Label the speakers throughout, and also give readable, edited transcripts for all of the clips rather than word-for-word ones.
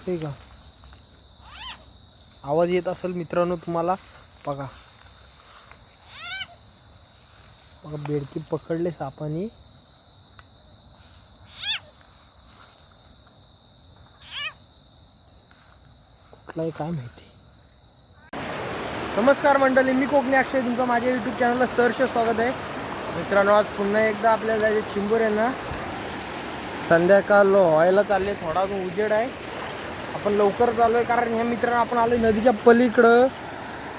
Speaker 1: दिसतोय का? आवाज येत असेल मित्रांनो तुम्हाला. बघा बघा बेडकी पकडले सापानी. कुठलाही काय माहिती. नमस्कार मंडळी, मी कोकणी अक्षय, तुमचं माझ्या यूट्यूब चॅनलला सहर्ष स्वागत आहे. मित्रांनो, आज पुन्हा एकदा आपल्याला जे चिंबोर आहे ना, संध्याकाळ व्हायला चालले, थोडा उजेड आहे. आपण लवकर चालू आहे कारण ह्या मित्रांनो आपण आलो नदीच्या पलीकडं.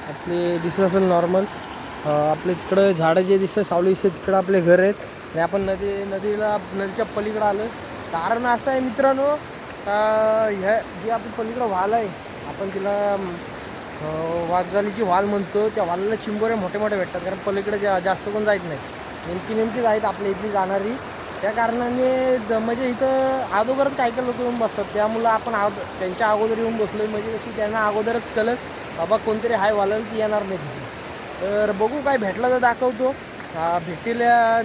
Speaker 1: आपले दिसत असेल नॉर्मल आपले तिकडं झाडं जे दिसतं सावली दिसते तिकडं आपले घर आहेत. आणि आपण नदीच्या पलीकडं आलो. कारण असं आहे मित्रांनो, ह्या जी आपण पलीकडं वाल आहे, आपण तिला वाघजालीची वाल म्हणतो. त्या वालाला चिंबोरे मोठे मोठे भेटतात कारण पलीकडे जास्त कोण जायत नाही. नेमकीच आहेत आपल्या इथली जाणारी. त्या कारणाने म्हणजे इथं अगोदरच काय काय लोक येऊन बसतात. त्यामुळं आपण त्यांच्या अगोदर येऊन बसलो म्हणजे कशी त्यांना अगोदरच कळत बाबा कोणतरी हाय वालाल ती येणार नाही तिथे. तर बघू काय भेटला तर दाखवतो. भेटेल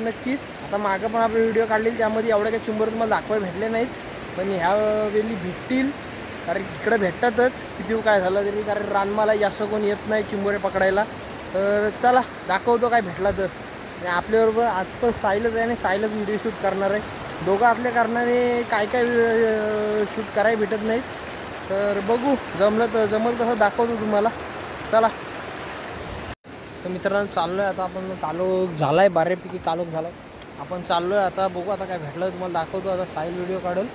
Speaker 1: नक्कीच. आता मागं पण आपण व्हिडिओ काढलेली त्यामध्ये एवढ्या काही चिंबोरे तुम्हाला दाखवायला भेटले नाहीत, पण ह्या वेळी भेटतील. कारण इकडं भेटतातच किती काय झालं तरी, कारण रानमाला जास्त कोण येत नाही चिंबोरे पकडायला. तर चला दाखवतो काय भेटला तर. आपल्याबरोबर आज पण साहिलच आहे आणि साहिलच व्हिडिओ शूट करणार आहे. दोघं असल्या कारणाने काय काय शूट करायला भेटत नाहीत. तर बघू जमल तसं दाखवतो तुम्हाला. चला तर मित्रांनो चाललो आहे आता आपण. कालोख झाला आहे, बऱ्यापैकी कालोख झाला आहे. आपण चाललो आहे आता. बघू आता काय भेटलं तुम्हाला दाखवतो. आता साहिल व्हिडिओ काढेल,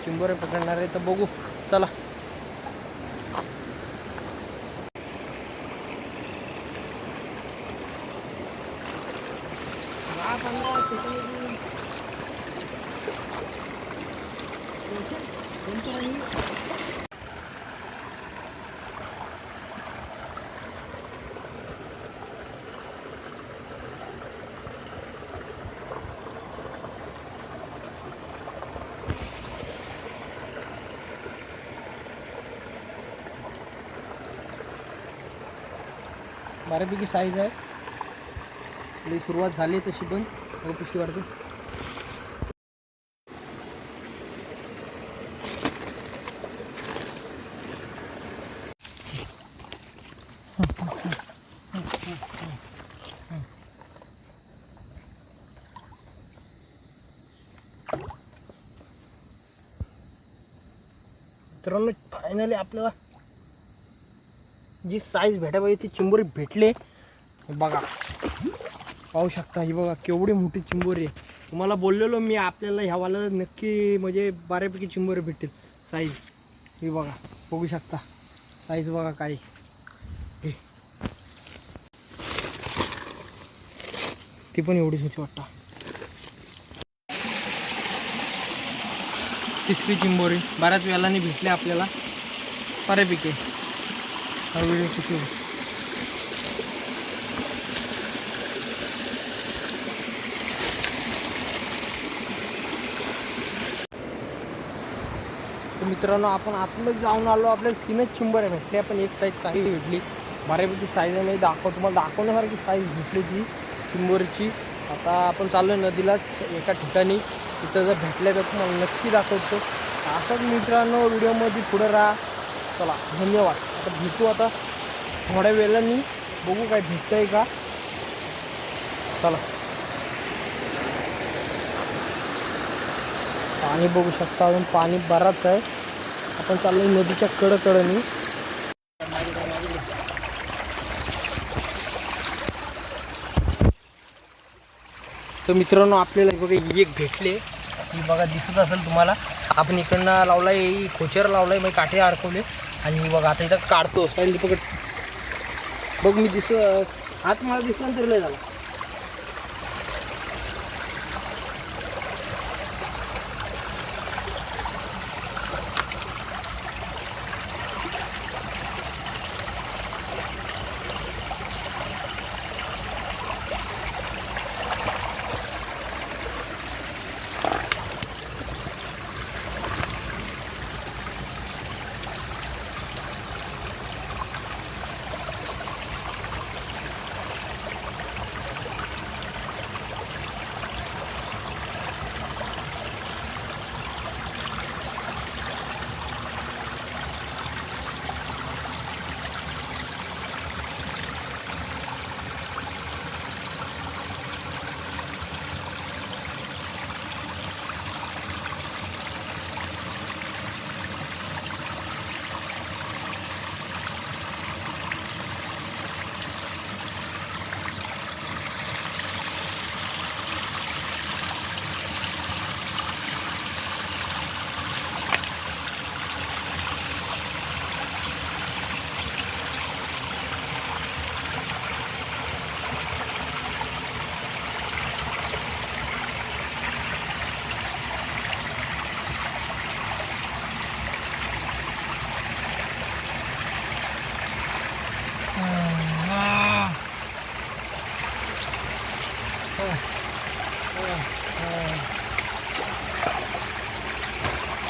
Speaker 1: चिंबोरे पकडणार आहे. तर बघू चला. बऱ्यापैकी साईज आहे. आपली सुरुवात झाली तशी पण पिशवीवरचं. मित्रांनो फायनली आपल्याला जी साईज भेटायला पाहिजे ती चिंबोरी भेटले. बघा पाहू शकता, ही बघा केवढी मोठी चिंबोरी आहे. तुम्हाला बोललेलो मी आपल्याला ह्यावाला नक्की म्हणजे बऱ्यापैकी चिंबोरी भेटतील. साईज ही बघा, बघू शकता साईज बघा काय. ती पण एवढीच होती वाटतं. तिसरी चिंबोरी बऱ्याच वेळाने भेटली आपल्याला बऱ्यापैकी. हा व्हिडिओ किती तर मित्रांनो आपण आतमध्ये जाऊन आलो. आपल्याला 3च चिंबोऱ्या भेटल्या, पण एक साईज चांगली भेटली. बऱ्यापैकी साईज आहे म्हणजे तुम्हाला दाखवण्यासारखी साईज भेटली ती चिंबोरीची. आता आपण चाललो आहे नदीलाच एका ठिकाणी. तिथं जर भेटल्या तर तुम्हाला नक्की दाखवतो. असंच मित्रांनो व्हिडिओमध्ये पुढे राहा. चला धन्यवाद. आता भेटू आता थोड्या वेळाने. बघू काय भेटतंय का. चला पाणी बघू शकता, अजून पाणी बराच आहे. आपण चाललो नदीच्या कडकडेने. तर मित्रांनो आपल्याला बघा एक भेटले. ही बघा दिसत असेल तुम्हाला. आपण इकडनं लावलाय, खोचर लावलाय, मग काठे अडकवले. आणि बघा आता इथं काढतो. साईड पकड बघ. मी आत मला दिसला तरी लय झाला.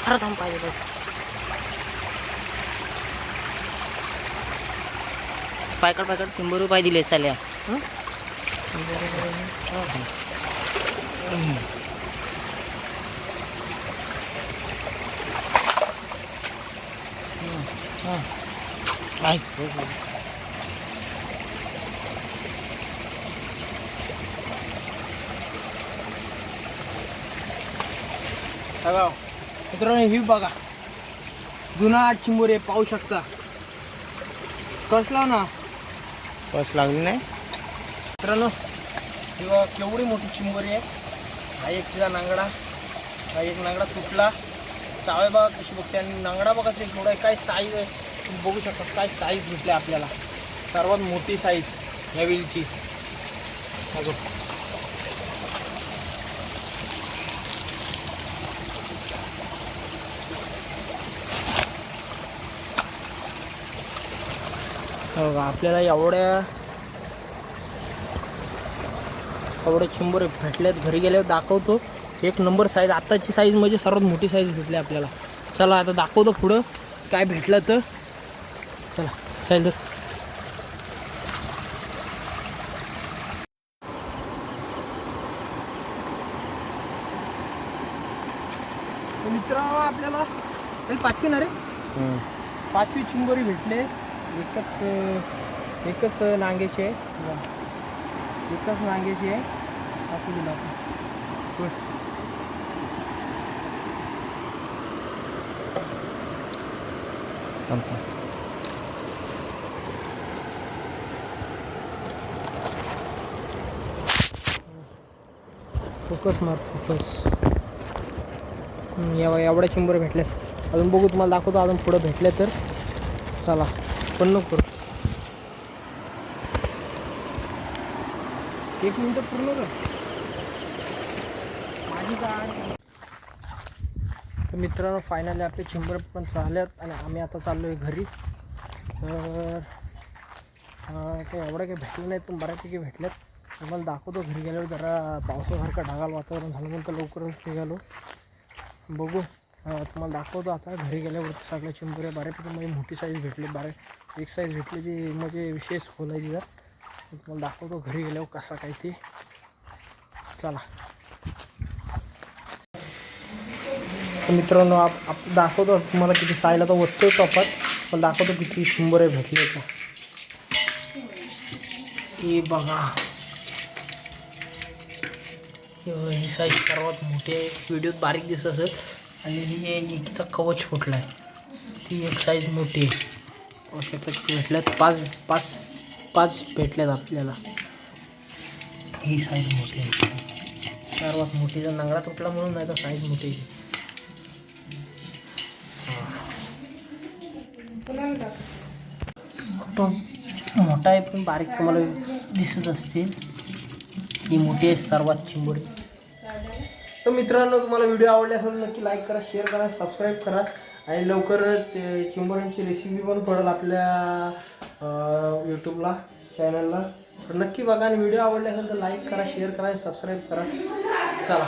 Speaker 2: खरं थांब पाहिजे बघ. पायकड चिंबरू पाय दिले चाल्या.
Speaker 1: मित्रांनो ही बघा जुना चिंबोरे पाहू शकता. कसला ना
Speaker 2: कस लागली नाही
Speaker 1: मित्रांनो. किंवा केवढी मोठी चिंबोरी आहे. हा एक तिचा नांगडा, हा एक नांगडा तुटला. चावे बघा कशी बघते आणि नांगडा बघा ते केवढा आहे. काय साईज आहे तुम्ही बघू शकता. काय साईज भेटली आपल्याला. सर्वात मोठी साईज या विलची. आपल्याला एवढ्या चिंबोरे भेटल्यात. घरी गेल्यावर दाखवतो. एक नंबर साईज. आत्ताची साईज म्हणजे सर्वात मोठी साईज भेटली आपल्याला. चला आता दाखवतो पुढं काय भेटलं तर. चला चालेल. मित्र आपल्याला पाचवी ना रे 5वी चिंबोरी भेटले. एकच नांग्याची आहे. एकच नांग्याची आहे. टाकू दिला फोकस मार फोकस. एवढ्या चिंबोरे भेटले. अजून बघू तुम्हाला दाखवतो. अजून पुढं भेटले तर चला. पण नको करू. 1 मिनिट पूर्ण कर माझी गाड. तर मित्रांनो फायनली आपले चिंबोरे पण झाल्यात आणि आम्ही आता चाललो आहे घरी. तर काही एवढं काही भेटलं नाही पण बऱ्यापैकी भेटल्यात. तुम्हाला दाखवतो घरी गेल्यावर. जरा पावसासारखं ढगाळ वातावरण झालं म्हणून तर लवकरच निघालो. बघू तुम्हाला दाखवतो आता घरी गेल्यावर. सगळ्या चिंबोऱ्या बऱ्यापैकी म्हणजे मोठी साईज भेटली. एक साईज भेटली ती म्हणजे विशेष बोलायची. जर तुम्हाला दाखवतो घरी गेल्यावर कसा काय ते. चला मित्रांनो दाखवतो तुम्हाला किती साईजला तर वरतोय टॉपात. पण दाखवतो किती चिंबोरे भेटले का. हे बघा ही साईज सर्वात मोठी आहे. व्हिडिओत बारीक दिसत असेल. आणि ही एकीचा कवच फुटला आहे. ती एक साईज मोठी आहे. अशा भेटल्यात. पाच भेटल्यात आपल्याला. ही साईज मोठी आहे. सर्वात मोठी. जर नांगडा तुटला म्हणून नाही तर साईज मोठी आहे. मोठा आहे पण बारीक तुम्हाला दिसत असतील. ही मोठी आहे सर्वात चिंबोरी. तर मित्रांनो तुम्हाला व्हिडिओ आवडला असेल नक्की लाईक करा, शेअर करा, सबस्क्राईब करा. आणि लवकरच चिंबोऱ्यांची रेसिपी पण पडेल आपल्या यूट्यूबला चॅनलला. तर नक्की बघा. आणि व्हिडिओ आवडला असेल तर लाईक करा, शेअर करा, सबस्क्राईब करा. चला.